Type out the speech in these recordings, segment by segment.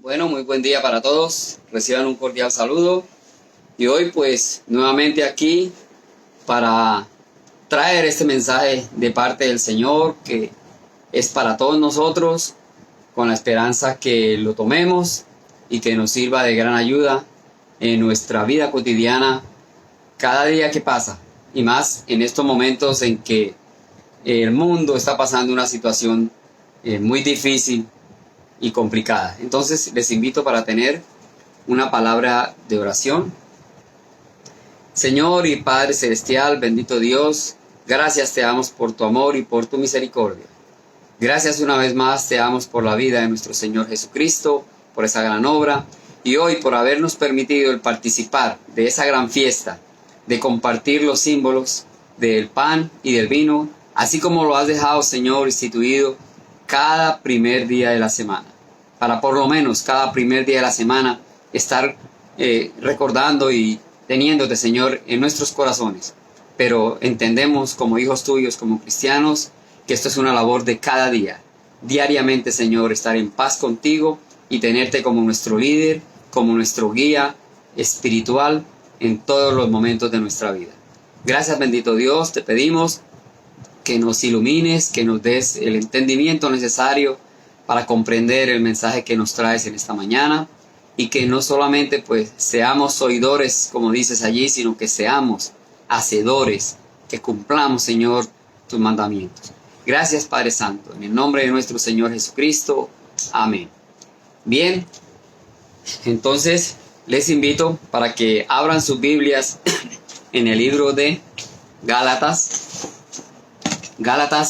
Bueno, muy buen día para todos. Reciban un cordial saludo. Y hoy pues nuevamente aquí para traer este mensaje de parte del Señor que es para todos nosotros, con la esperanza que lo tomemos y que nos sirva de gran ayuda en nuestra vida cotidiana cada día que pasa. Y más en estos momentos en que el mundo está pasando una situación muy difícil y complicada. Entonces les invito para tener una palabra de oración. Señor y Padre Celestial, bendito Dios, gracias te damos por tu amor y por tu misericordia. Gracias una vez más te damos por la vida de nuestro Señor Jesucristo, por esa gran obra y hoy por habernos permitido el participar de esa gran fiesta, de compartir los símbolos del pan y del vino, así como lo has dejado, Señor, instituido cada primer día de la semana, para por lo menos cada primer día de la semana estar recordando y teniéndote, Señor, en nuestros corazones. Pero entendemos como hijos tuyos, como cristianos, que esto es una labor de cada día, diariamente, Señor, estar en paz contigo y tenerte como nuestro líder, como nuestro guía espiritual en todos los momentos de nuestra vida. Gracias, bendito Dios, te pedimos que nos ilumines, que nos des el entendimiento necesario para comprender el mensaje que nos traes en esta mañana y que no solamente pues seamos oidores, como dices allí, sino que seamos hacedores, que cumplamos, Señor, tus mandamientos. Gracias, Padre Santo, en el nombre de nuestro Señor Jesucristo. Amén. Bien, entonces les invito para que abran sus Biblias en el libro de Gálatas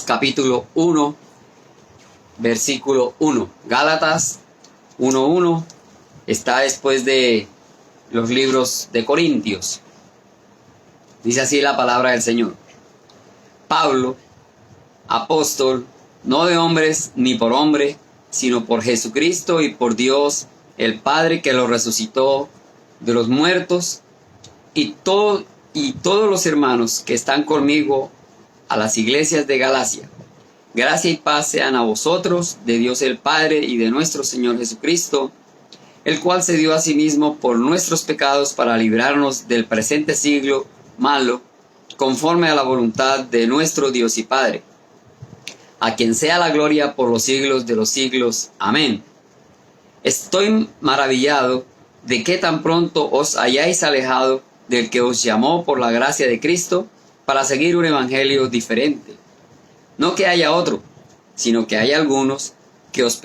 capítulo 1, versículo 1. Gálatas 1:1 está después de los libros de Corintios. Dice así la palabra del Señor. Pablo, apóstol, no de hombres ni por hombre, sino por Jesucristo y por Dios, el Padre que lo resucitó de los muertos, y todos los hermanos que están conmigo a las iglesias de Galacia. Gracia y paz sean a vosotros, de Dios el Padre y de nuestro Señor Jesucristo, el cual se dio a sí mismo por nuestros pecados para librarnos del presente siglo malo, conforme a la voluntad de nuestro Dios y Padre, a quien sea la gloria por los siglos de los siglos. Amén. Estoy maravillado de que tan pronto os hayáis alejado del que os llamó por la gracia de Cristo para seguir un evangelio diferente. No que haya otro, sino que hay algunos que os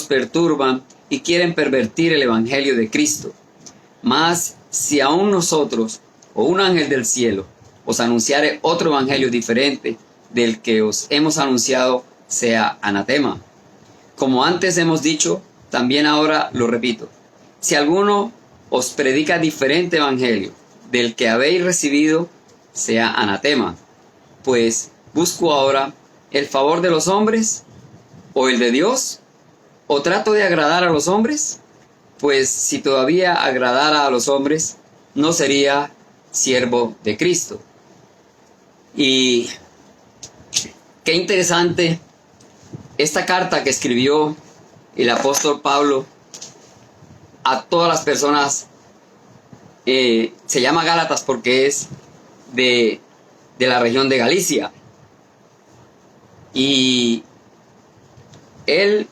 perturban y quieren pervertir el evangelio de Cristo. Mas si aún nosotros o un ángel del cielo os anunciare otro evangelio diferente del que os hemos anunciado, sea anatema. Como antes hemos dicho, también ahora lo repito. Si alguno os predica diferente evangelio del que habéis recibido, sea anatema. Pues busco ahora el favor de los hombres o el de Dios, o trato de agradar a los hombres. Pues si todavía agradara a los hombres, no sería siervo de Cristo. Y qué interesante esta carta que escribió el apóstol Pablo a todas las personas. Se llama Gálatas porque es de la región de Galicia. Y él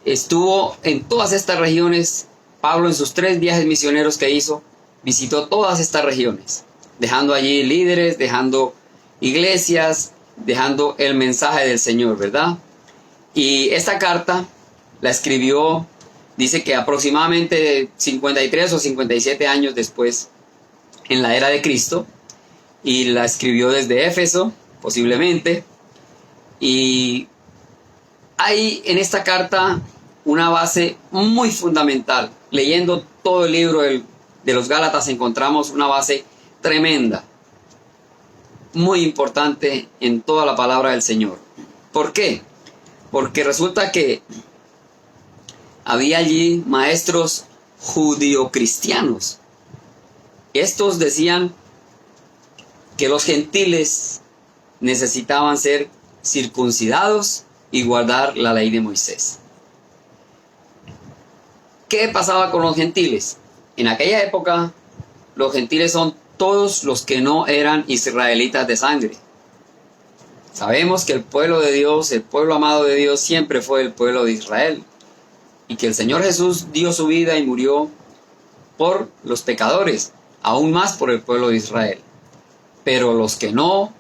estuvo en todas estas regiones. Pablo, en sus 3 viajes misioneros que hizo, visitó todas estas regiones, dejando allí líderes, dejando iglesias, dejando el mensaje del Señor, ¿verdad? Y esta carta la escribió, dice que aproximadamente 53 o 57 años después, en la era de Cristo, y la escribió desde Éfeso, posiblemente. Y hay en esta carta una base muy fundamental. Leyendo todo el libro de los Gálatas encontramos una base tremenda, muy importante en toda la palabra del Señor. ¿Por qué? Porque resulta que había allí maestros judio-cristianos. Estos decían que los gentiles necesitaban ser circuncidados y guardar la ley de Moisés. ¿Qué pasaba con los gentiles? En aquella época, los gentiles son todos los que no eran israelitas de sangre. Sabemos que el pueblo de Dios, el pueblo amado de Dios, siempre fue el pueblo de Israel. Y que el Señor Jesús dio su vida y murió por los pecadores, aún más por el pueblo de Israel. Pero los que no,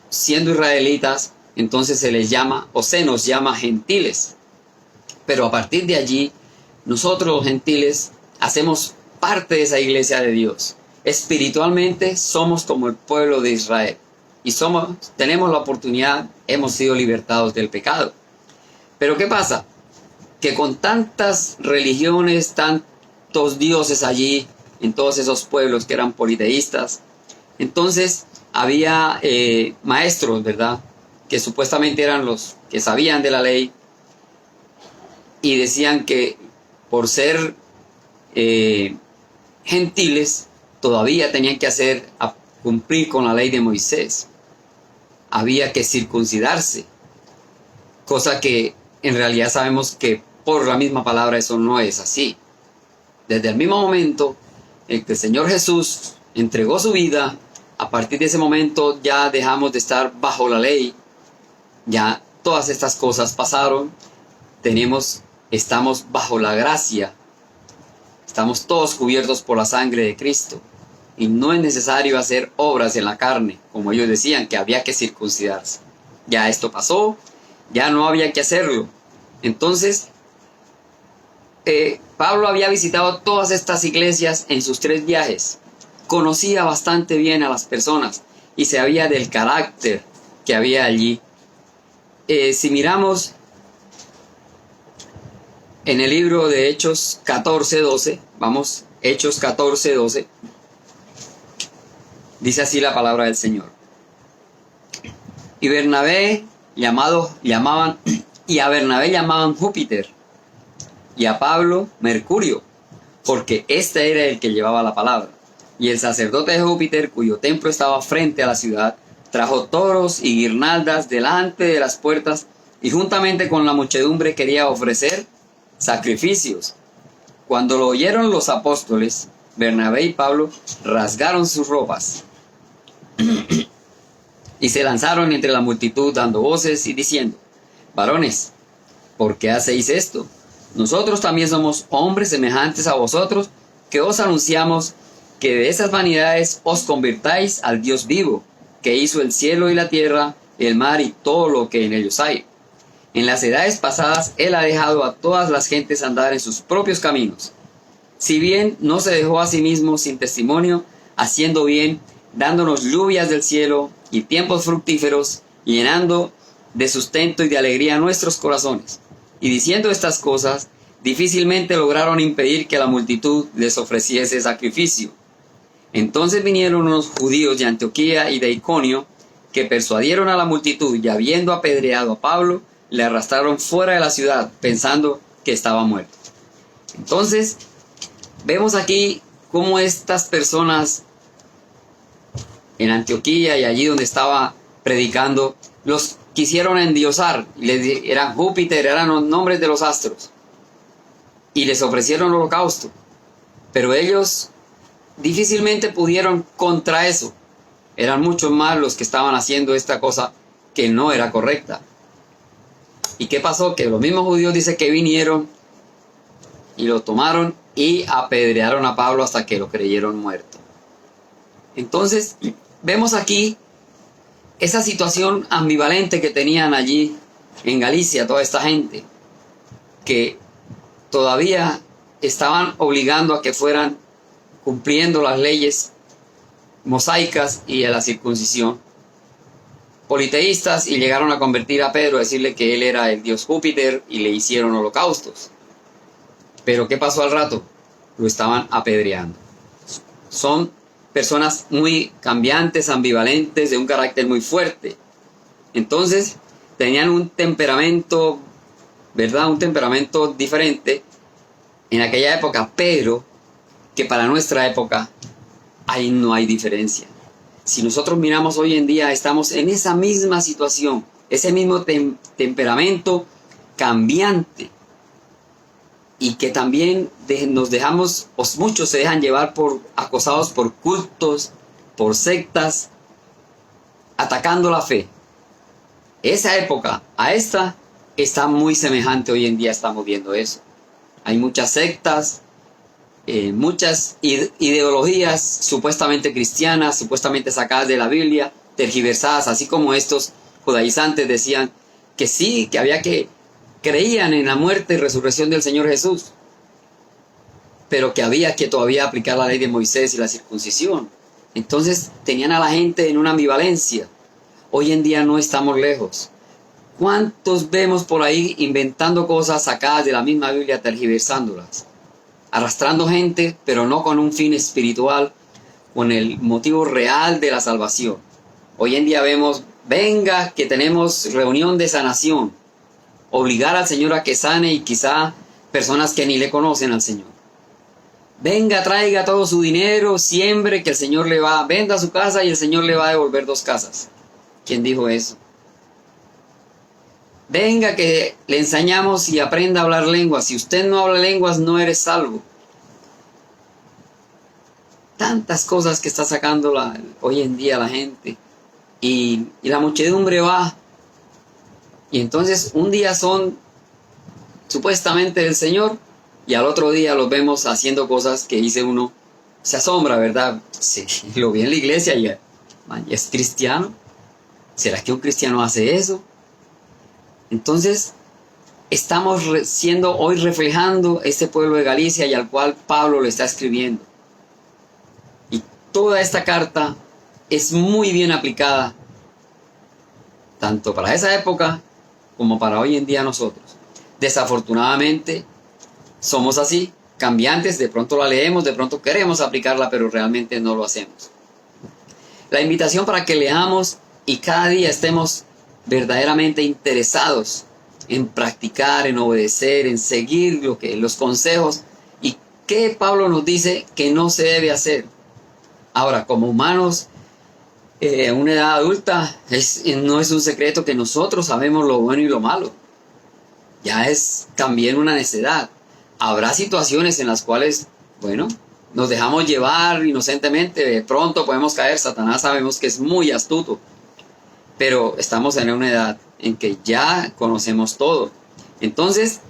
siendo israelitas, entonces se les llama o se nos llama gentiles. Pero a partir de allí, nosotros los gentiles hacemos parte de esa iglesia de Dios. Espiritualmente somos como el pueblo de Israel. Y tenemos la oportunidad, hemos sido libertados del pecado. Pero ¿qué pasa? Que con tantas religiones, tantos dioses allí, en todos esos pueblos que eran politeístas, entonces había maestros, ¿verdad?, que supuestamente eran los que sabían de la ley y decían que por ser gentiles todavía tenían que cumplir con la ley de Moisés. Había que circuncidarse, cosa que en realidad sabemos que por la misma palabra eso no es así. Desde el mismo momento en que el Señor Jesús entregó su vida, a partir de ese momento ya dejamos de estar bajo la ley. Ya todas estas cosas pasaron. Estamos bajo la gracia. Estamos todos cubiertos por la sangre de Cristo. Y no es necesario hacer obras en la carne, como ellos decían, que había que circuncidarse. Ya esto pasó, ya no había que hacerlo. Entonces, Pablo había visitado todas estas iglesias en sus 3 viajes. Conocía bastante bien a las personas y sabía del carácter que había allí. Si miramos en el libro de Hechos 14:12, vamos, Hechos 14:12, dice así la palabra del Señor. Y a Bernabé llamaban Júpiter, y a Pablo Mercurio, porque este era el que llevaba la palabra. Y el sacerdote de Júpiter, cuyo templo estaba frente a la ciudad, trajo toros y guirnaldas delante de las puertas, y juntamente con la muchedumbre quería ofrecer sacrificios. Cuando lo oyeron los apóstoles, Bernabé y Pablo rasgaron sus ropas y se lanzaron entre la multitud dando voces y diciendo: varones, ¿por qué hacéis esto? Nosotros también somos hombres semejantes a vosotros, que os anunciamos que de esas vanidades os convirtáis al Dios vivo, que hizo el cielo y la tierra, el mar y todo lo que en ellos hay. En las edades pasadas Él ha dejado a todas las gentes andar en sus propios caminos. Si bien no se dejó a sí mismo sin testimonio, haciendo bien, dándonos lluvias del cielo y tiempos fructíferos, llenando de sustento y de alegría nuestros corazones. Y diciendo estas cosas, difícilmente lograron impedir que la multitud les ofreciese sacrificio. Entonces vinieron unos judíos de Antioquía y de Iconio, que persuadieron a la multitud, y habiendo apedreado a Pablo, le arrastraron fuera de la ciudad, pensando que estaba muerto. Entonces, vemos aquí cómo estas personas en Antioquía y allí donde estaba predicando, los quisieron endiosar, eran Júpiter, eran los nombres de los astros, y les ofrecieron holocausto, pero ellos difícilmente pudieron contra eso. Eran muchos más los que estaban haciendo esta cosa que no era correcta. ¿Y qué pasó? Que los mismos judíos dice que vinieron y lo tomaron y apedrearon a Pablo hasta que lo creyeron muerto. Entonces, vemos aquí esa situación ambivalente que tenían allí en Galicia toda esta gente, que todavía estaban obligando a que fueran cumpliendo las leyes mosaicas y a la circuncisión, politeístas, y llegaron a convertir a Pedro, a decirle que él era el dios Júpiter, y le hicieron holocaustos. Pero ¿qué pasó al rato? Lo estaban apedreando. Son personas muy cambiantes, ambivalentes, de un carácter muy fuerte. Entonces tenían un temperamento, ¿verdad? Un temperamento diferente en aquella época, pero que para nuestra época ahí no hay diferencia. Si nosotros miramos hoy en día, estamos en esa misma situación, ese mismo temperamento cambiante. y que también nos dejamos, o muchos se dejan llevar acosados por cultos, por sectas, atacando la fe. Esa época a esta está muy semejante. Hoy en día estamos viendo eso. Hay muchas sectas, muchas ideologías supuestamente cristianas, supuestamente sacadas de la Biblia, tergiversadas, así como estos judaizantes decían que sí, creían en la muerte y resurrección del Señor Jesús, pero que había que todavía aplicar la ley de Moisés y la circuncisión. Entonces tenían a la gente en una ambivalencia. Hoy en día no estamos lejos. ¿Cuántos vemos por ahí inventando cosas sacadas de la misma Biblia, tergiversándolas? Arrastrando gente, pero no con un fin espiritual, con el motivo real de la salvación. Hoy en día vemos, venga que tenemos reunión de sanación. Obligar al Señor a que sane, y quizá personas que ni le conocen al Señor. Venga, traiga todo su dinero, siembre, que el Señor venda su casa y el Señor le va a devolver 2 casas. ¿Quién dijo eso? Venga que le enseñamos y aprenda a hablar lenguas. Si usted no habla lenguas, no eres salvo. Tantas cosas que está sacando hoy en día la gente. Y la muchedumbre va. Y entonces un día son supuestamente del Señor, y al otro día los vemos haciendo cosas que dice uno, se asombra, ¿verdad? Sí, lo vi en la iglesia y es cristiano. ¿Será que un cristiano hace eso? Entonces, estamos siendo hoy reflejando este pueblo de Galicia y al cual Pablo le está escribiendo. Y toda esta carta es muy bien aplicada, tanto para esa época como para hoy en día nosotros. Desafortunadamente, somos así, cambiantes, de pronto la leemos, de pronto queremos aplicarla, pero realmente no lo hacemos. La invitación para que leamos y cada día estemos verdaderamente interesados en practicar, en obedecer, en seguir los consejos y qué Pablo nos dice que no se debe hacer. Ahora, como humanos, en una edad adulta, no es un secreto que nosotros sabemos lo bueno y lo malo. Ya es también una necedad. Habrá situaciones en las cuales, bueno, nos dejamos llevar inocentemente, de pronto podemos caer. Satanás sabemos que es muy astuto, pero estamos en una edad en que ya conocemos todo. Entonces,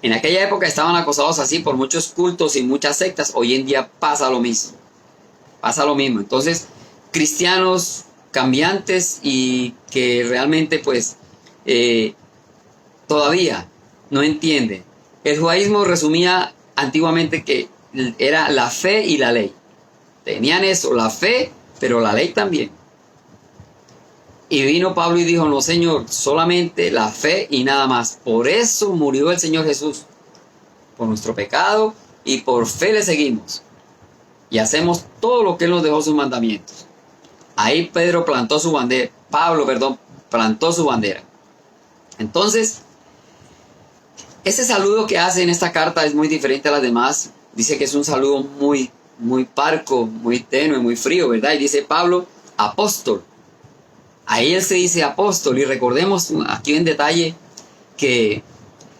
en aquella época estaban acosados así por muchos cultos y muchas sectas. Hoy en día pasa lo mismo. Pasa lo mismo. Entonces, cristianos cambiantes y que realmente pues todavía no entienden. El judaísmo resumía antiguamente que era la fe y la ley. Tenían eso, la fe, pero la ley también. Y vino Pablo y dijo, no Señor, solamente la fe y nada más. Por eso murió el Señor Jesús. Por nuestro pecado y por fe le seguimos. Y hacemos todo lo que Él nos dejó, sus mandamientos. Ahí Pablo plantó su bandera. Entonces, ese saludo que hace en esta carta es muy diferente a las demás. Dice que es un saludo muy, muy parco, muy tenue, muy frío, ¿verdad? Y dice Pablo, apóstol. Ahí él se dice apóstol. Y recordemos aquí en detalle que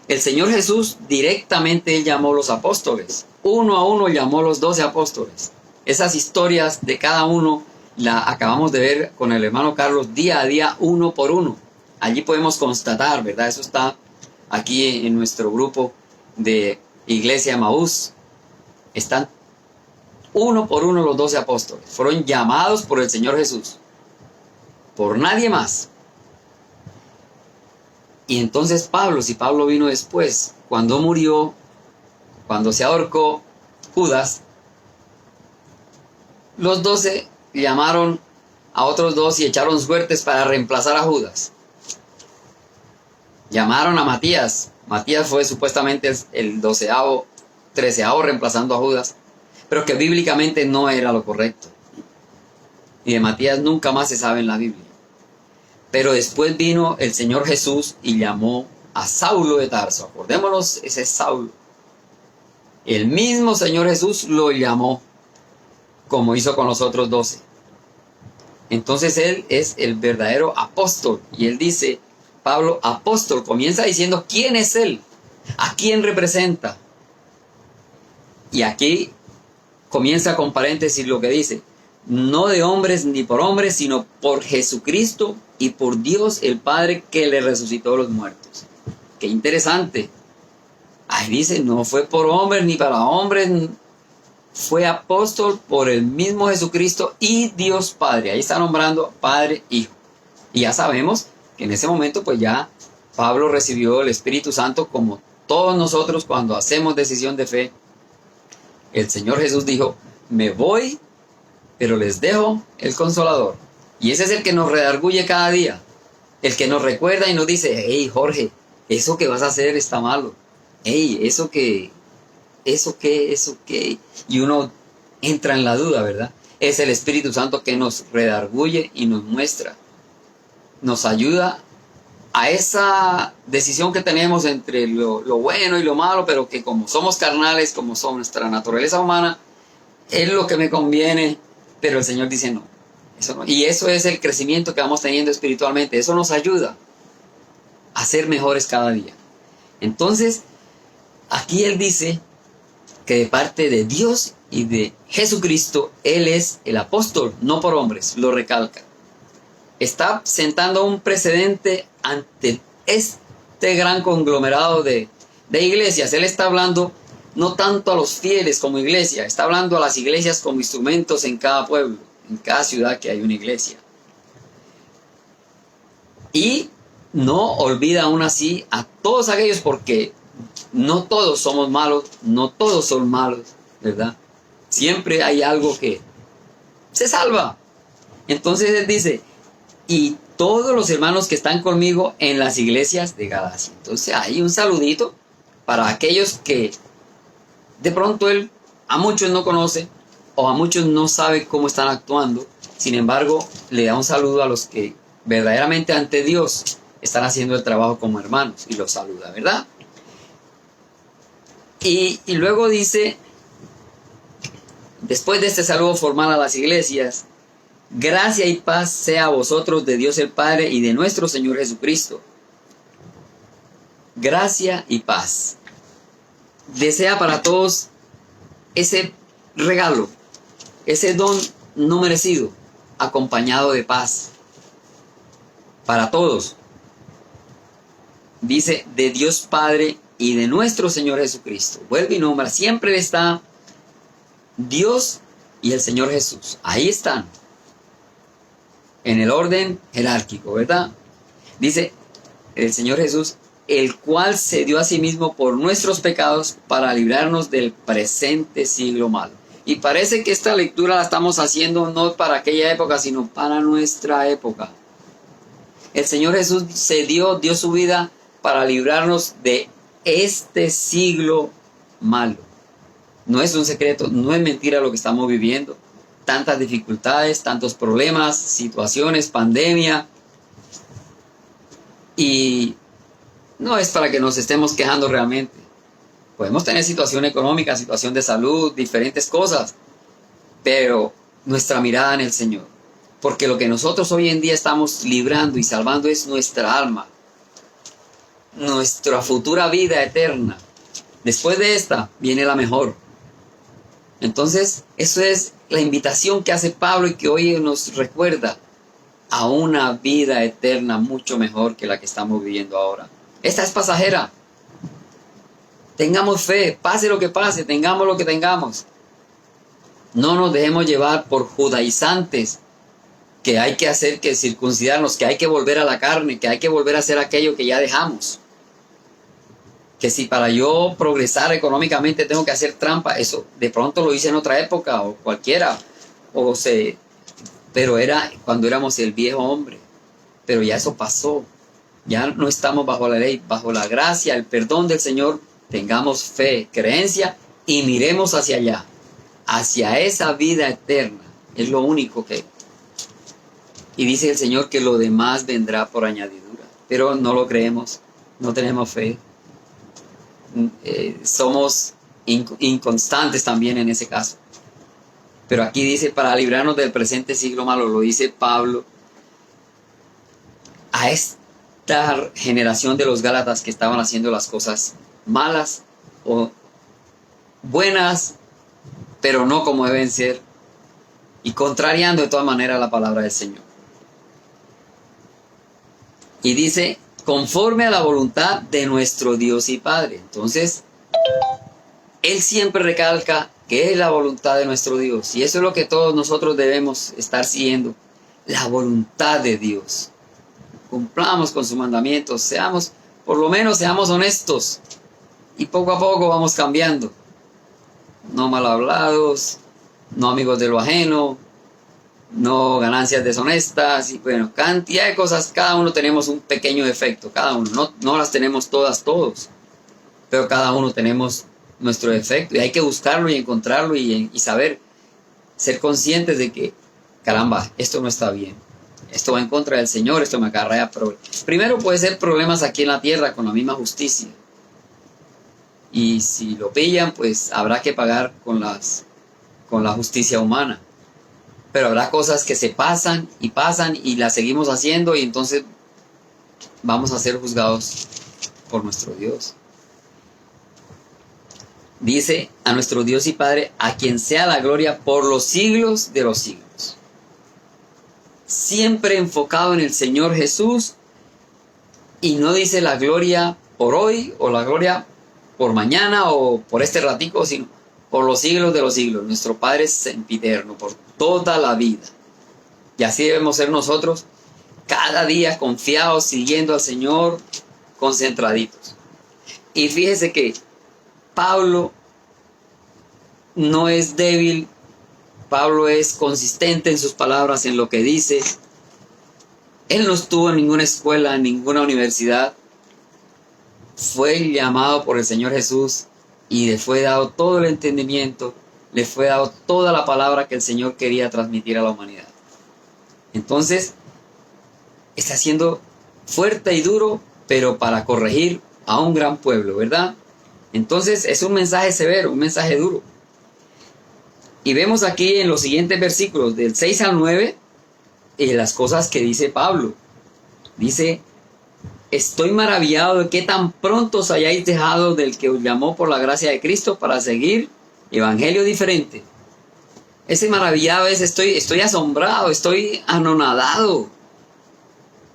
el Señor Jesús directamente Él llamó a los apóstoles. Uno a uno llamó a los 12 apóstoles. Esas historias de cada uno la acabamos de ver con el hermano Carlos día a día, uno por uno. Allí podemos constatar, ¿verdad? Eso está aquí en nuestro grupo de Iglesia Maús. Están uno por uno los 12 apóstoles. Fueron llamados por el Señor Jesús. Por nadie más. Y entonces si Pablo vino después, cuando murió, cuando se ahorcó Judas, los 12 llamaron a otros 2 y echaron suertes para reemplazar a Judas. Llamaron a Matías. Matías fue supuestamente el 12º, 13º reemplazando a Judas, pero que bíblicamente no era lo correcto. Y de Matías nunca más se sabe en la Biblia. Pero después vino el Señor Jesús y llamó a Saulo de Tarso. Acordémonos, ese es Saulo. El mismo Señor Jesús lo llamó, como hizo con los otros 12. Entonces Él es el verdadero apóstol. Y Él dice, Pablo, apóstol, comienza diciendo quién es Él, a quién representa. Y aquí comienza con paréntesis lo que dice: no de hombres ni por hombres, sino por Jesucristo y por Dios el Padre que le resucitó a los muertos. Qué interesante. Ahí dice, no fue por hombres ni para hombres, fue apóstol por el mismo Jesucristo y Dios Padre. Ahí está nombrando Padre, Hijo. Y ya sabemos que en ese momento pues ya Pablo recibió el Espíritu Santo como todos nosotros cuando hacemos decisión de fe. El Señor Jesús dijo, me voy, pero les dejo el Consolador. Y ese es el que nos redarguye cada día. El que nos recuerda y nos dice, hey Jorge, eso que vas a hacer está malo. Hey, eso qué. Y uno entra en la duda, ¿verdad? Es el Espíritu Santo que nos redarguye y nos muestra. Nos ayuda a esa decisión que tenemos entre lo bueno y lo malo, pero que como somos carnales, como somos nuestra naturaleza humana, es lo que me conviene, pero el Señor dice no, eso no. Y eso es el crecimiento que vamos teniendo espiritualmente. Eso nos ayuda a ser mejores cada día. Entonces, aquí Él dice que de parte de Dios y de Jesucristo, Él es el apóstol, no por hombres, lo recalca. Está sentando un precedente ante este gran conglomerado de iglesias. Él está hablando no tanto a los fieles como iglesia, está hablando a las iglesias como instrumentos en cada pueblo, en cada ciudad que hay una iglesia. Y no olvida aún así a todos aquellos, porque no todos somos malos, no todos son malos, ¿verdad? Siempre hay algo que se salva. Entonces Él dice, y todos los hermanos que están conmigo en las iglesias de Galacia. Entonces hay un saludito para aquellos que de pronto Él a muchos no conoce o a muchos no sabe cómo están actuando. Sin embargo, le da un saludo a los que verdaderamente ante Dios están haciendo el trabajo como hermanos y los saluda, ¿verdad? Y luego dice, después de este saludo formal a las iglesias, gracia y paz sea a vosotros de Dios el Padre y de nuestro Señor Jesucristo. Gracia y paz. Desea para todos ese regalo, ese don no merecido, acompañado de paz. Para todos. Dice, de Dios Padre y de nuestro Señor Jesucristo. Vuelve y nombra, siempre está Dios y el Señor Jesús. Ahí están. En el orden jerárquico, ¿verdad? Dice el Señor Jesús, el cual se dio a sí mismo por nuestros pecados para librarnos del presente siglo malo. Y parece que esta lectura la estamos haciendo no para aquella época, sino para nuestra época. El Señor Jesús dio su vida para librarnos de este siglo malo. No es un secreto, no es mentira lo que estamos viviendo. Tantas dificultades, tantos problemas, situaciones, pandemia. Y no es para que nos estemos quejando realmente. Podemos tener situación económica, situación de salud, diferentes cosas. Pero nuestra mirada en el Señor. Porque lo que nosotros hoy en día estamos librando y salvando es nuestra alma. Nuestra futura vida eterna. Después de esta viene la mejor. Entonces, eso es la invitación que hace Pablo y que hoy nos recuerda a una vida eterna mucho mejor que la que estamos viviendo ahora. Esta es pasajera. Tengamos fe, pase lo que pase, tengamos lo que tengamos. No nos dejemos llevar por judaizantes que hay que hacer, que circuncidarnos, que hay que volver a la carne, que hay que volver a hacer aquello que ya dejamos. Que si para yo progresar económicamente tengo que hacer trampa, eso de pronto lo hice en otra época o cualquiera, pero era cuando éramos el viejo hombre, pero ya eso pasó, ya no estamos bajo la ley, bajo la gracia, el perdón del Señor. Tengamos fe, creencia y miremos hacia allá, hacia esa vida eterna, es lo único que. Y dice el Señor que lo demás vendrá por añadidura, pero no lo creemos, no tenemos fe. Somos inconstantes también en ese caso. Pero aquí dice, para librarnos del presente siglo malo, lo dice Pablo a esta generación de los Gálatas que estaban haciendo las cosas malas o buenas pero no como deben ser, y contrariando de todas maneras la palabra del Señor. Y dice, conforme a la voluntad de nuestro Dios y Padre. Entonces, Él siempre recalca que es la voluntad de nuestro Dios. Y eso es lo que todos nosotros debemos estar siguiendo. La voluntad de Dios. Cumplamos con sus mandamientos. Por lo menos seamos honestos. Y poco a poco vamos cambiando. No mal hablados, no amigos de lo ajeno, no ganancias deshonestas, y bueno, cantidad de cosas. Cada uno tenemos un pequeño defecto, cada uno, no las tenemos todos, pero cada uno tenemos nuestro defecto, y hay que buscarlo y encontrarlo y saber, ser conscientes de que, caramba, esto no está bien, esto va en contra del Señor, esto me acarrea problemas. Primero puede ser problemas aquí en la tierra con la misma justicia, y si lo pillan, pues habrá que pagar con la justicia humana. Pero habrá cosas que se pasan y las seguimos haciendo, y entonces vamos a ser juzgados por nuestro Dios. Dice, a nuestro Dios y Padre, a quien sea la gloria por los siglos de los siglos. Siempre enfocado en el Señor Jesús, y no dice la gloria por hoy o la gloria por mañana o por este ratico, sino por los siglos de los siglos. Nuestro Padre es sempiterno, por toda la vida. Y así debemos ser nosotros, cada día confiados, siguiendo al Señor, concentraditos. Y fíjese que Pablo no es débil, Pablo es consistente en sus palabras, en lo que dice. Él no estuvo en ninguna escuela, en ninguna universidad. Fue llamado por el Señor Jesús y le fue dado todo el entendimiento, le fue dado toda la palabra que el Señor quería transmitir a la humanidad. Entonces, está siendo fuerte y duro, pero para corregir a un gran pueblo, ¿verdad? Entonces, es un mensaje severo, un mensaje duro. Y vemos aquí en los siguientes versículos, del 6 al 9, las cosas que dice Pablo. Dice, estoy maravillado de que tan pronto os hayáis dejado del que os llamó por la gracia de Cristo para seguir evangelio diferente. Ese maravillado es, estoy asombrado, estoy anonadado,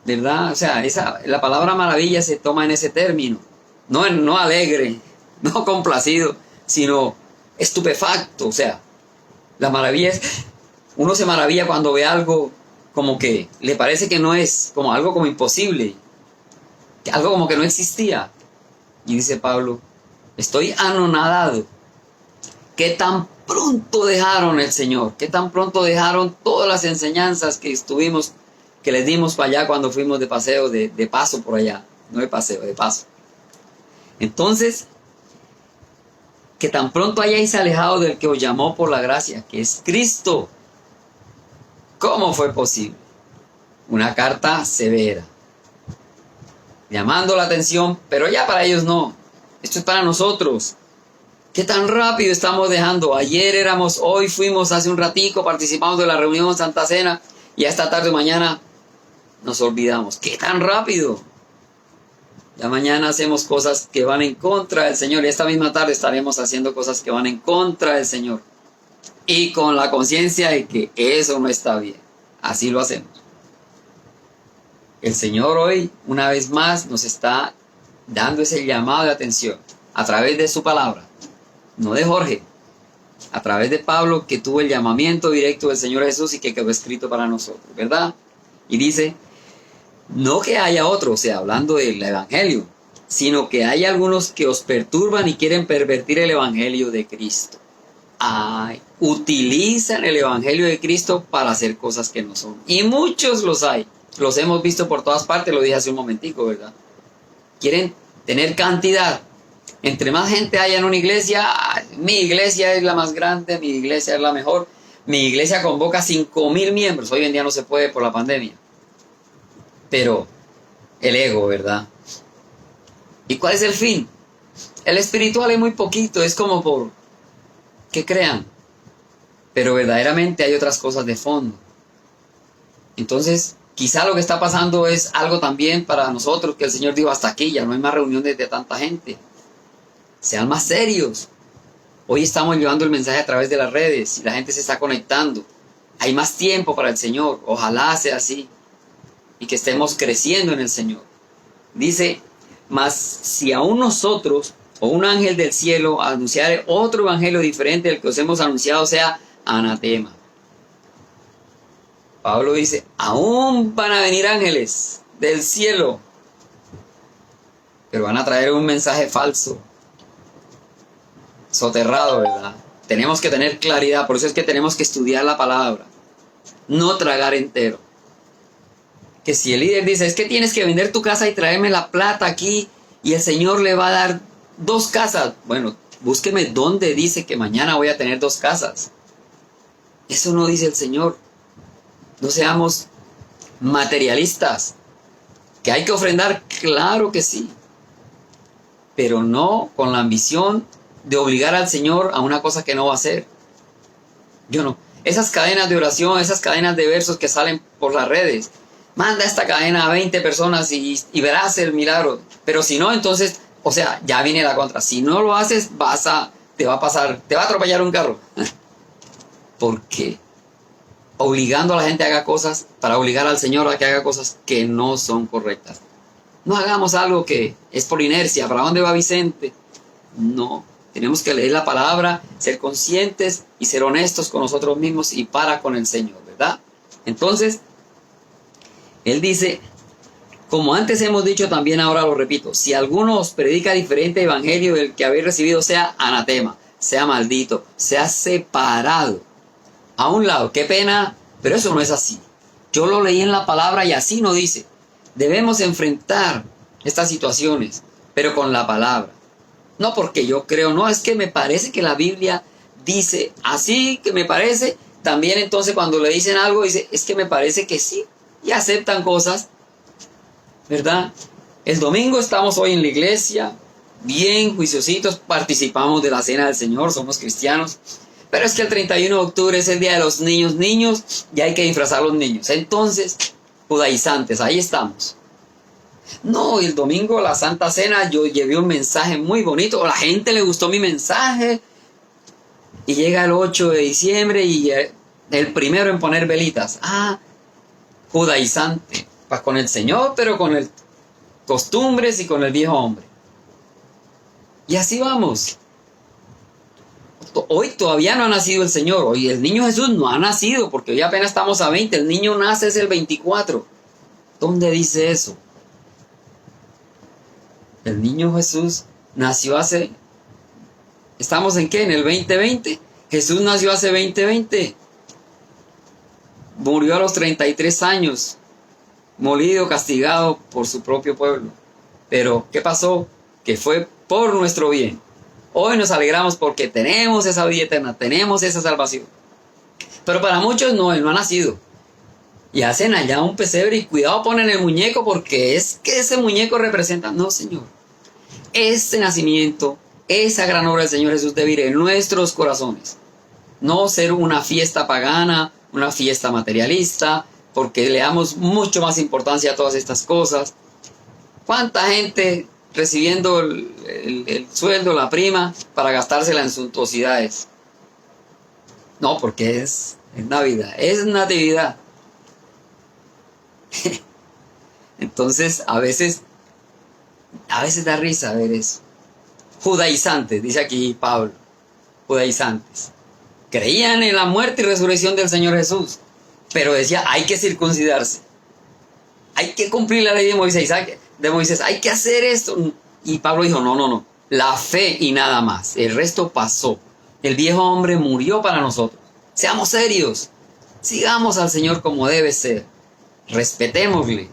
¿verdad? O sea, la palabra maravilla se toma en ese término, no alegre, no complacido, sino estupefacto. O sea, la maravilla es, uno se maravilla cuando ve algo como que le parece que no es, como algo como imposible, algo como que no existía. Y dice Pablo, estoy anonadado. ¿Qué tan pronto dejaron el Señor? ¿Qué tan pronto dejaron todas las enseñanzas que les dimos para allá cuando fuimos de paseo, de paso por allá? No de paseo, de paso. Entonces, que tan pronto hayáis alejado del que os llamó por la gracia, que es Cristo. ¿Cómo fue posible? Una carta severa, llamando la atención, pero ya para ellos no. Esto es para nosotros. ¿Qué tan rápido estamos dejando? Ayer éramos, hoy fuimos, hace un ratico, participamos de la reunión Santa Cena, y esta tarde o mañana nos olvidamos. ¿Qué tan rápido? Ya mañana hacemos cosas que van en contra del Señor, y esta misma tarde estaremos haciendo cosas que van en contra del Señor. Y con la conciencia de que eso no está bien. Así lo hacemos. El Señor hoy, una vez más, nos está dando ese llamado de atención a través de su palabra. No de Jorge, a través de Pablo, que tuvo el llamamiento directo del Señor Jesús y que quedó escrito para nosotros, ¿verdad? Y dice, no que haya otro, o sea, hablando del evangelio, sino que hay algunos que os perturban y quieren pervertir el evangelio de Cristo. Utilizan el evangelio de Cristo para hacer cosas que no son. Y muchos los hay, los hemos visto por todas partes, lo dije hace un momentico, ¿verdad? Quieren tener cantidad. Entre más gente haya en una iglesia, mi iglesia es la más grande, mi iglesia es la mejor, mi iglesia convoca 5,000 miembros, hoy en día no se puede por la pandemia, pero el ego, ¿verdad? ¿Y cuál es el fin? El espiritual es muy poquito, es como por que crean, pero verdaderamente hay otras cosas de fondo. Entonces, quizá lo que está pasando es algo también para nosotros, que el Señor dijo, hasta aquí, ya no hay más reuniones de tanta gente. Sean más serios. Hoy estamos llevando el mensaje a través de las redes y la gente se está conectando. Hay más tiempo para el Señor. Ojalá sea así y que estemos creciendo en el Señor. Dice, mas si aún nosotros o un ángel del cielo anunciare otro evangelio diferente del que os hemos anunciado, sea anatema. Pablo dice, aún van a venir ángeles del cielo, pero van a traer un mensaje falso, soterrado, ¿verdad? Tenemos que tener claridad, por eso es que tenemos que estudiar la palabra, no tragar entero. Que si el líder dice, es que tienes que vender tu casa y traerme la plata aquí, y el Señor le va a dar 2 casas, bueno, búsqueme dónde dice que mañana voy a tener 2 casas. Eso no dice el Señor. No seamos materialistas. ¿Que hay que ofrendar? Claro que sí. Pero no con la ambición de obligar al Señor a una cosa que no va a hacer. Yo no. Esas cadenas de oración, esas cadenas de versos que salen por las redes. Manda esta cadena a 20 personas y verás el milagro. Pero si no, entonces, o sea, ya viene la contra. Si no lo haces, te va a atropellar un carro. ¿Por qué? Obligando a la gente a haga cosas, para obligar al Señor a que haga cosas que no son correctas. No hagamos algo que es por inercia. ¿Para dónde va Vicente? No. Tenemos que leer la palabra, ser conscientes y ser honestos con nosotros mismos y para con el Señor, ¿verdad? Entonces, él dice, como antes hemos dicho, también ahora lo repito, si alguno os predica diferente evangelio del que habéis recibido, sea anatema, sea maldito, sea separado. A un lado, qué pena, pero eso no es así. Yo lo leí en la palabra y así no dice. Debemos enfrentar estas situaciones, pero con la palabra. No porque yo creo, no, es que me parece que la Biblia dice así, que me parece. También entonces cuando le dicen algo, dice, es que me parece que sí. Y aceptan cosas, ¿verdad? El domingo estamos hoy en la iglesia, bien juiciositos, participamos de la cena del Señor, somos cristianos. Pero es que el 31 de octubre es el día de los niños, y hay que disfrazar a los niños. Entonces, judaizantes, ahí estamos. No, el domingo, la Santa Cena, yo llevé un mensaje muy bonito, a la gente le gustó mi mensaje, y llega el 8 de diciembre y el primero en poner velitas. Judaizante, pues con el Señor, pero con el costumbres y con el viejo hombre. Y así vamos. Hoy todavía no ha nacido el Señor. Hoy el niño Jesús no ha nacido, porque hoy apenas estamos a 20. El niño nace es el 24. ¿Dónde dice eso? El niño Jesús nació hace... ¿Estamos en qué? ¿En el 2020? Jesús nació hace 2020. Murió a los 33 años. Molido, castigado por su propio pueblo. Pero, ¿qué pasó? Que fue por nuestro bien. Hoy nos alegramos porque tenemos esa vida eterna, tenemos esa salvación. Pero para muchos no, él no ha nacido. Y hacen allá un pesebre y cuidado ponen el muñeco porque es que ese muñeco representa... No, Señor. Este nacimiento, esa gran obra del Señor Jesús debe ir en nuestros corazones. No ser una fiesta pagana, una fiesta materialista, porque le damos mucho más importancia a todas estas cosas. ¿Cuánta gente recibiendo el sueldo, la prima, para gastársela en suntuosidades? No, porque es Navidad, es Natividad. Entonces, a veces da risa ver eso. Judaizantes, dice aquí Pablo, judaizantes. Creían en la muerte y resurrección del Señor Jesús, pero decía, hay que circuncidarse. Hay que cumplir la ley de Moisés, hay que hacer esto. Y Pablo dijo, no, la fe y nada más. El resto pasó. El viejo hombre murió para nosotros. Seamos serios. Sigamos al Señor como debe ser. Respetémosle.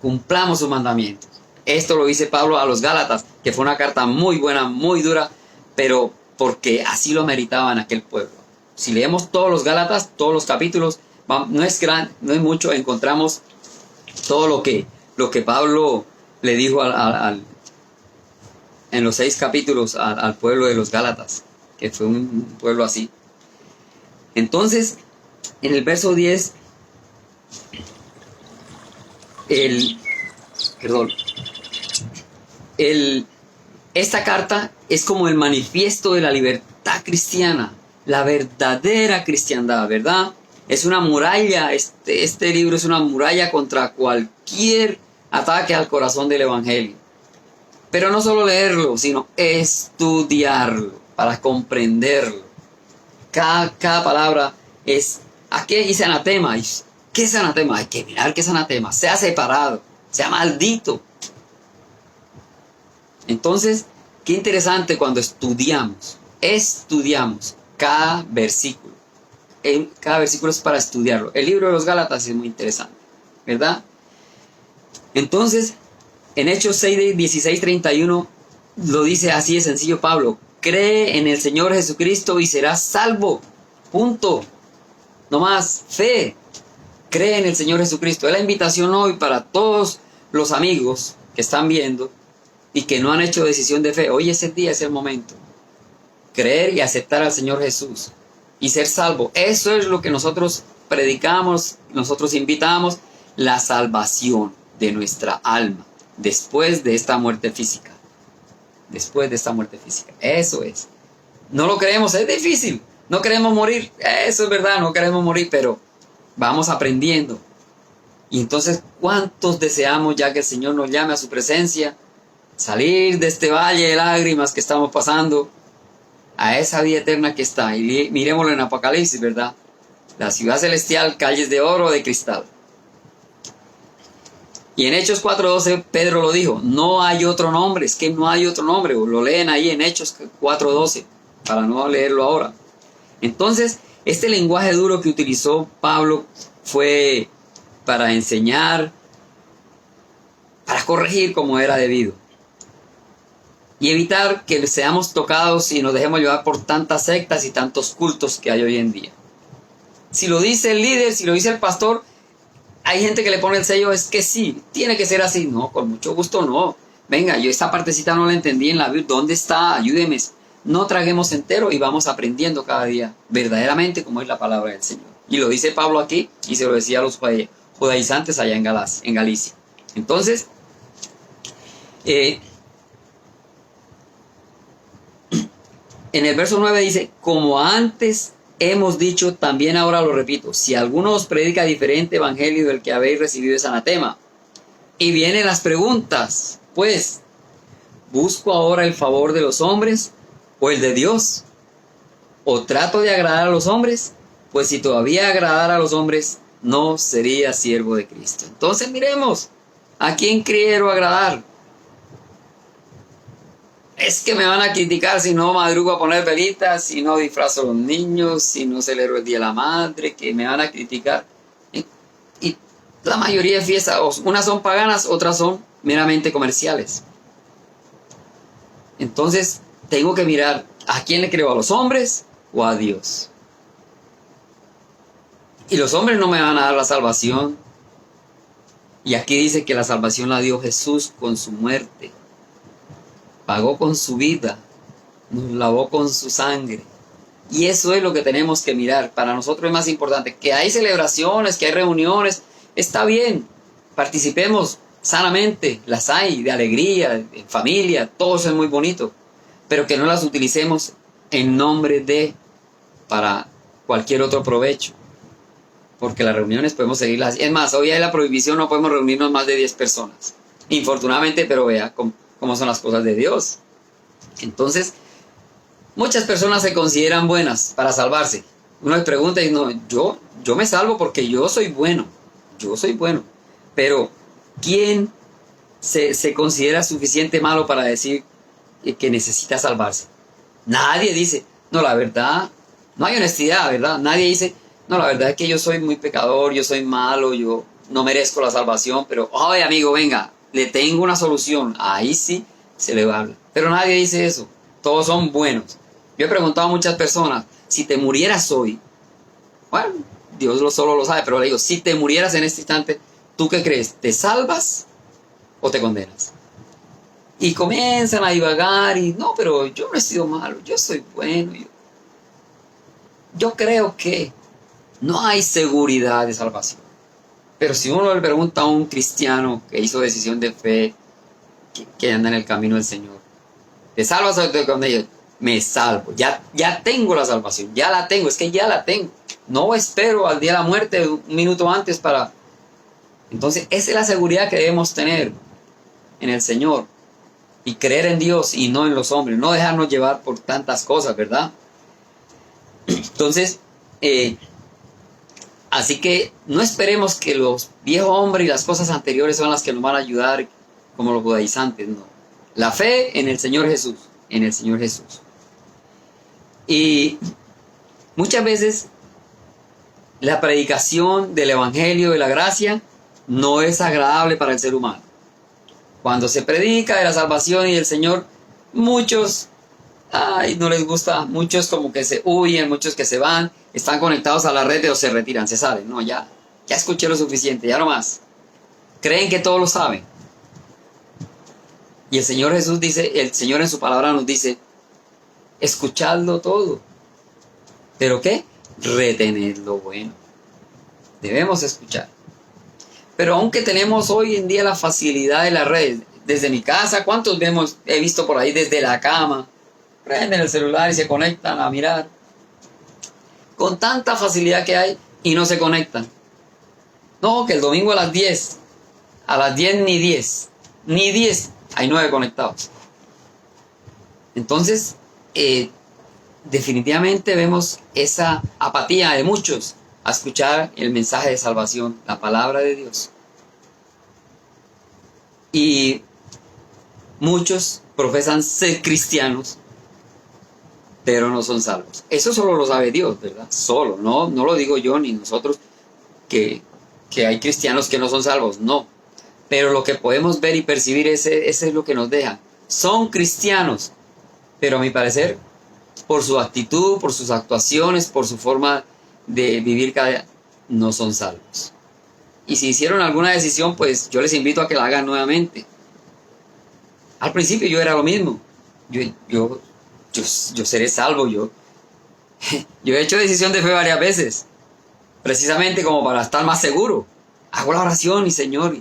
Cumplamos sus mandamientos. Esto lo dice Pablo a los Gálatas, que fue una carta muy buena, muy dura, pero porque así lo meritaban aquel pueblo. Si leemos todos los Gálatas, todos los capítulos, no es mucho, encontramos todo lo que Pablo le dijo en los 6 capítulos al pueblo de los Gálatas, que fue un pueblo así. Entonces, en el verso 10, esta carta es como el manifiesto de la libertad libertad cristiana, la verdadera cristiandad, ¿verdad? Es una muralla, este libro es una muralla contra cualquier ataque al corazón del Evangelio. Pero no solo leerlo, sino estudiarlo para comprenderlo. Cada palabra es, aquí dice anatema. ¿Qué es anatema? Hay que mirar qué es anatema. Sea separado, sea maldito. Entonces, qué interesante cuando estudiamos cada versículo. Cada versículo es para estudiarlo. El libro de los Gálatas es muy interesante, ¿verdad? Entonces, en Hechos 6, 16, 31, lo dice así de sencillo Pablo: cree en el Señor Jesucristo y serás salvo. Punto. No más, fe. Cree en el Señor Jesucristo. Es la invitación hoy para todos los amigos que están viendo y que no han hecho decisión de fe. Hoy es el día, es el momento. Creer y aceptar al Señor Jesús y ser salvo. Eso es lo que nosotros predicamos, nosotros invitamos, la salvación de nuestra alma después de esta muerte física. Después de esta muerte física. Eso es. No lo creemos, es difícil. No queremos morir. Eso es verdad, no queremos morir, pero vamos aprendiendo. Y entonces, ¿cuántos deseamos ya que el Señor nos llame a su presencia? Salir de este valle de lágrimas que estamos pasando a esa vida eterna que está. Y miremoslo en Apocalipsis, ¿verdad? La ciudad celestial, calles de oro o de cristal. Y en Hechos 4:12 Pedro lo dijo: no hay otro nombre, es que no hay otro nombre. Lo leen ahí en Hechos 4:12, para no leerlo ahora. Entonces, este lenguaje duro que utilizó Pablo fue para enseñar, para corregir como era debido. Y evitar que seamos tocados y nos dejemos llevar por tantas sectas y tantos cultos que hay hoy en día. Si lo dice el líder, si lo dice el pastor, hay gente que le pone el sello, es que sí, tiene que ser así. No, con mucho gusto no. Venga, yo esta partecita no la entendí en la Biblia. ¿Dónde está? Ayúdeme. No traguemos entero y vamos aprendiendo cada día verdaderamente cómo es la palabra del Señor. Y lo dice Pablo aquí y se lo decía a los judaizantes allá en Galicia. Entonces, en el verso 9 dice: como antes hemos dicho, también ahora lo repito, si alguno os predica diferente evangelio del que habéis recibido, es anatema. Y vienen las preguntas, pues, ¿busco ahora el favor de los hombres o el de Dios? ¿O trato de agradar a los hombres? Pues si todavía agradara a los hombres, no sería siervo de Cristo. Entonces miremos, ¿a quién quiero agradar? Es que me van a criticar si no madrugo a poner velitas, si no disfrazo a los niños, si no celebro el Día de la Madre, que me van a criticar. Y la mayoría de fiestas, unas son paganas, otras son meramente comerciales. Entonces, tengo que mirar, ¿a quién le creo? ¿A los hombres o a Dios? Y los hombres no me van a dar la salvación. Y aquí dice que la salvación la dio Jesús con su muerte. Pagó con su vida, nos lavó con su sangre. Y eso es lo que tenemos que mirar. Para nosotros es más importante. Que hay celebraciones, que hay reuniones, está bien. Participemos sanamente, las hay, de alegría, en familia, todo eso es muy bonito. Pero que no las utilicemos en nombre de, para cualquier otro provecho. Porque las reuniones podemos seguirlas. Es más, hoy hay la prohibición, no podemos reunirnos más de 10 personas. Infortunadamente, pero vea cómo son las cosas de Dios. Entonces, muchas personas se consideran buenas para salvarse. Uno les pregunta y no, yo me salvo porque yo soy bueno. Yo soy bueno. Pero, ¿quién se considera suficiente malo para decir que necesita salvarse? Nadie dice, no, la verdad, no hay honestidad, ¿verdad? Nadie dice, no, la verdad es que yo soy muy pecador, yo soy malo, yo no merezco la salvación, pero, ay, amigo, venga, le tengo una solución. Ahí sí se le habla. Pero nadie dice eso. Todos son buenos. Yo he preguntado a muchas personas, si te murieras hoy, bueno, Dios solo lo sabe, pero le digo, si te murieras en este instante, ¿tú qué crees? ¿Te salvas o te condenas? Y comienzan a divagar y, no, pero yo no he sido malo, yo soy bueno. Yo creo que no hay seguridad de salvación. Pero si uno le pregunta a un cristiano que hizo decisión de fe, que anda en el camino del Señor, ¿te salvas o te condenas? me salvo. Ya tengo la salvación, ya la tengo, es que ya la tengo. No espero al día de la muerte un minuto antes para... Entonces, esa es la seguridad que debemos tener en el Señor. Y creer en Dios y no en los hombres. No dejarnos llevar por tantas cosas, ¿verdad? Entonces, así que no esperemos que los viejos hombres y las cosas anteriores son las que nos van a ayudar como los judaizantes, no. La fe en el Señor Jesús, en el Señor Jesús. Y muchas veces la predicación del Evangelio de la gracia no es agradable para el ser humano. Cuando se predica de la salvación y del Señor, muchos no les gusta, muchos como que se huyen, muchos que se van, están conectados a la red o se retiran, se salen. No, ya escuché lo suficiente, ya no más. Creen que todos lo saben. Y el Señor Jesús dice, el Señor en su palabra nos dice, escuchadlo todo. ¿Pero qué? Retened lo bueno. Debemos escuchar. Pero aunque tenemos hoy en día la facilidad de la red, desde mi casa, ¿cuántos he visto por ahí desde la cama? Prenden el celular y se conectan a mirar. Con tanta facilidad que hay y no se conectan. No, que el domingo a las 10 ni 10, hay 9 conectados. Entonces, definitivamente vemos esa apatía de muchos a escuchar el mensaje de salvación, la palabra de Dios. Y muchos profesan ser cristianos, pero no son salvos. Eso solo lo sabe Dios, ¿verdad? Solo, no lo digo yo ni nosotros que hay cristianos que no son salvos, no. Pero lo que podemos ver y percibir, ese es lo que nos deja. Son cristianos, pero a mi parecer, por su actitud, por sus actuaciones, por su forma de vivir cada día, no son salvos. Y si hicieron alguna decisión, pues yo les invito a que la hagan nuevamente. Al principio yo era lo mismo. Yo seré salvo. Yo he hecho decisión de fe varias veces, precisamente como para estar más seguro. Hago la oración y Señor,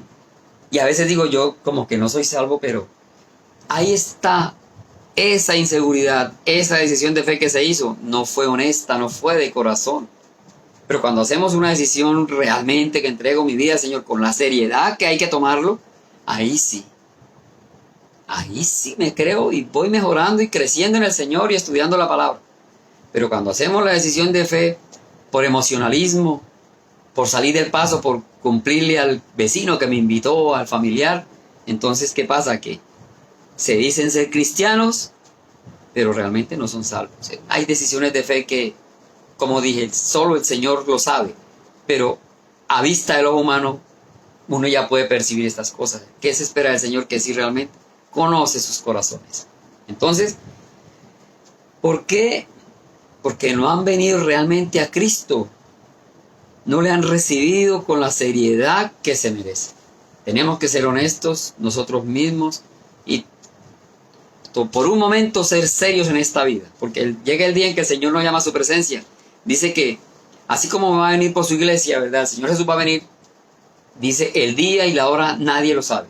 y a veces digo yo como que no soy salvo, pero ahí está esa inseguridad, esa decisión de fe que se hizo, no fue honesta, no fue de corazón. Pero cuando hacemos una decisión realmente que entrego mi vida, Señor, con la seriedad que hay que tomarlo, ahí sí me creo y voy mejorando y creciendo en el Señor y estudiando la palabra. Pero cuando hacemos la decisión de fe por emocionalismo, por salir del paso, por cumplirle al vecino que me invitó, al familiar, entonces ¿qué pasa? Que se dicen ser cristianos, pero realmente no son salvos. Hay decisiones de fe que, como dije, solo el Señor lo sabe, pero a vista del ojo humano uno ya puede percibir estas cosas. ¿Qué se espera del Señor? Que sí realmente conoce sus corazones. Entonces, ¿por qué? Porque no han venido realmente a Cristo. No le han recibido con la seriedad que se merece. Tenemos que ser honestos nosotros mismos y por un momento ser serios en esta vida. Porque llega el día en que el Señor nos llama a su presencia. Dice que así como va a venir por su iglesia, ¿verdad? El Señor Jesús va a venir. Dice el día y la hora nadie lo sabe.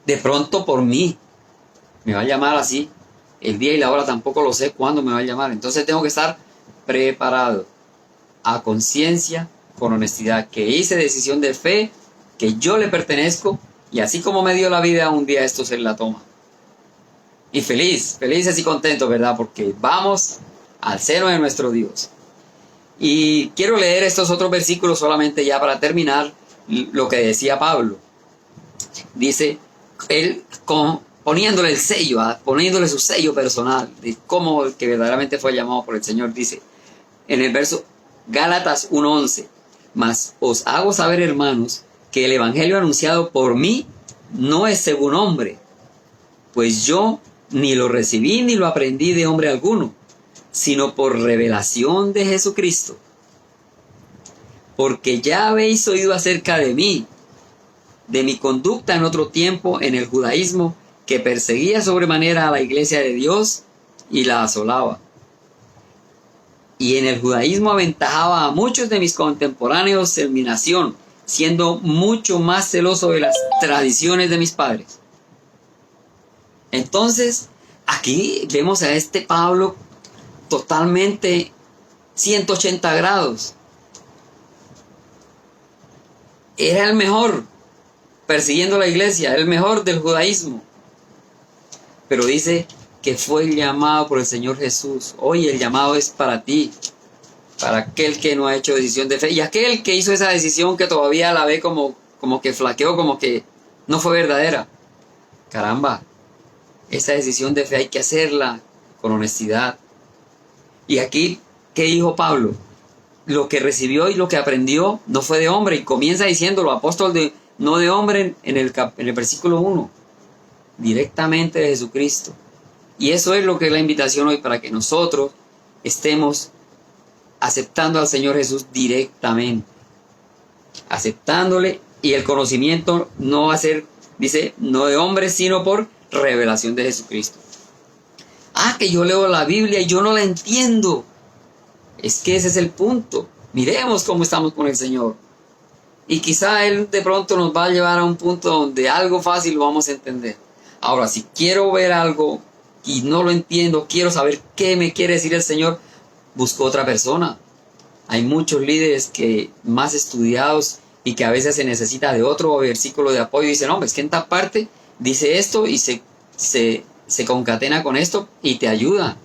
De pronto por mí me va a llamar así. El día y la hora tampoco lo sé cuándo me va a llamar. Entonces tengo que estar preparado, a conciencia, con honestidad, que hice decisión de fe, que yo le pertenezco, y así como me dio la vida, un día esto se la toma. Y felices y contentos, ¿verdad? Porque vamos al seno de nuestro Dios. Y quiero leer estos otros versículos solamente ya para terminar lo que decía Pablo. Dice, él poniéndole el sello, poniéndole su sello personal, de cómo que verdaderamente fue llamado por el Señor, dice, en el verso Gálatas 1:11, mas os hago saber, hermanos, que el evangelio anunciado por mí no es según hombre, pues yo ni lo recibí ni lo aprendí de hombre alguno, sino por revelación de Jesucristo. Porque ya habéis oído acerca de mí, de mi conducta en otro tiempo en el judaísmo, que perseguía sobremanera a la iglesia de Dios y la asolaba. Y en el judaísmo aventajaba a muchos de mis contemporáneos en mi nación, siendo mucho más celoso de las tradiciones de mis padres. Entonces, Aquí vemos a este Pablo totalmente 180 grados. Era el mejor persiguiendo la iglesia, el mejor del judaísmo. Pero dice que fue el llamado por el Señor Jesús. Hoy el llamado es para ti, para aquel que no ha hecho decisión de fe. Y aquel que hizo esa decisión que todavía la ve como que flaqueó, como que no fue verdadera. Caramba, esa decisión de fe hay que hacerla con honestidad. Y aquí, ¿qué dijo Pablo? Lo que recibió y lo que aprendió no fue de hombre. Y comienza diciéndolo, apóstol no de hombre en el versículo 1. Directamente de Jesucristo. Y eso es lo que es la invitación hoy, para que nosotros estemos aceptando al Señor Jesús directamente. Aceptándole, y el conocimiento no va a ser, dice, no de hombre, sino por revelación de Jesucristo. Que yo leo la Biblia y yo no la entiendo. Es que ese es el punto. Miremos cómo estamos con el Señor. Y quizá Él de pronto nos va a llevar a un punto donde algo fácil lo vamos a entender. Ahora, si quiero ver algo y no lo entiendo, quiero saber qué me quiere decir el Señor, busco otra persona. Hay muchos líderes que más estudiados y que a veces se necesita de otro versículo de apoyo y dicen, no, es que en tal parte dice esto y se concatena con esto y te ayuda.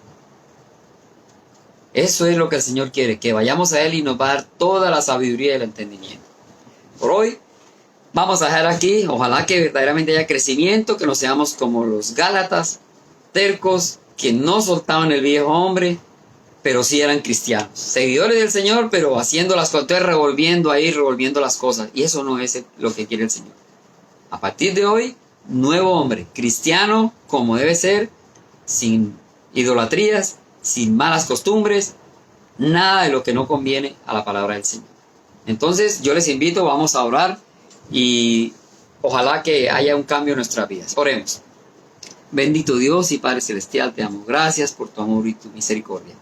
Eso es lo que el Señor quiere, que vayamos a Él y nos va a dar toda la sabiduría y el entendimiento. Por hoy vamos a dejar aquí, ojalá que verdaderamente haya crecimiento, que no seamos como los Gálatas, tercos, que no soltaban el viejo hombre, pero sí eran cristianos, seguidores del Señor, pero haciendo las cosas, entonces revolviendo las cosas, y eso no es lo que quiere el Señor. A partir de hoy, nuevo hombre, cristiano como debe ser, sin idolatrías, sin malas costumbres, nada de lo que no conviene a la palabra del Señor. Entonces yo les invito, vamos a orar y ojalá que haya un cambio en nuestras vidas. Oremos. Bendito Dios y Padre Celestial, te damos gracias por tu amor y tu misericordia.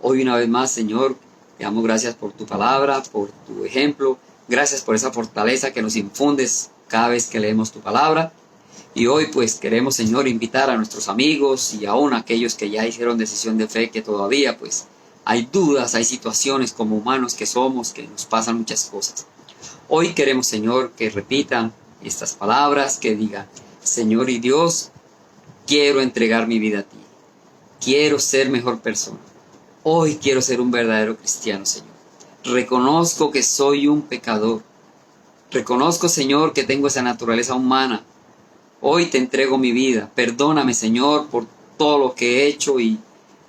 Hoy una vez más, Señor, te damos gracias por tu palabra, por tu ejemplo. Gracias por esa fortaleza que nos infundes cada vez que leemos tu palabra. Y hoy pues queremos, Señor, invitar a nuestros amigos y aún a aquellos que ya hicieron decisión de fe, que todavía pues hay dudas, hay situaciones como humanos que somos, que nos pasan muchas cosas. Hoy queremos, Señor, que repitan estas palabras, que digan, Señor y Dios, quiero entregar mi vida a ti. Quiero ser mejor persona. Hoy quiero ser un verdadero cristiano, Señor. Reconozco que soy un pecador. Reconozco, Señor, que tengo esa naturaleza humana. Hoy te entrego mi vida. Perdóname, Señor, por todo lo que he hecho y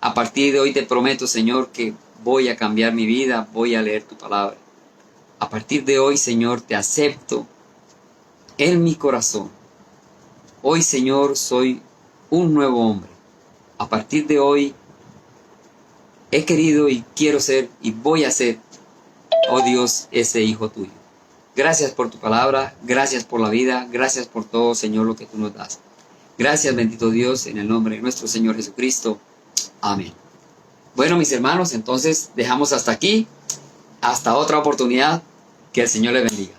a partir de hoy te prometo, Señor, que voy a cambiar mi vida, voy a leer tu palabra. A partir de hoy, Señor, te acepto en mi corazón. Hoy, Señor, soy un nuevo hombre. A partir de hoy, he querido y quiero ser y voy a ser, oh Dios, ese hijo tuyo. Gracias por tu palabra, gracias por la vida, gracias por todo, Señor, lo que tú nos das. Gracias, bendito Dios, en el nombre de nuestro Señor Jesucristo. Amén. Bueno, mis hermanos, entonces dejamos hasta aquí. Hasta otra oportunidad. Que el Señor les bendiga.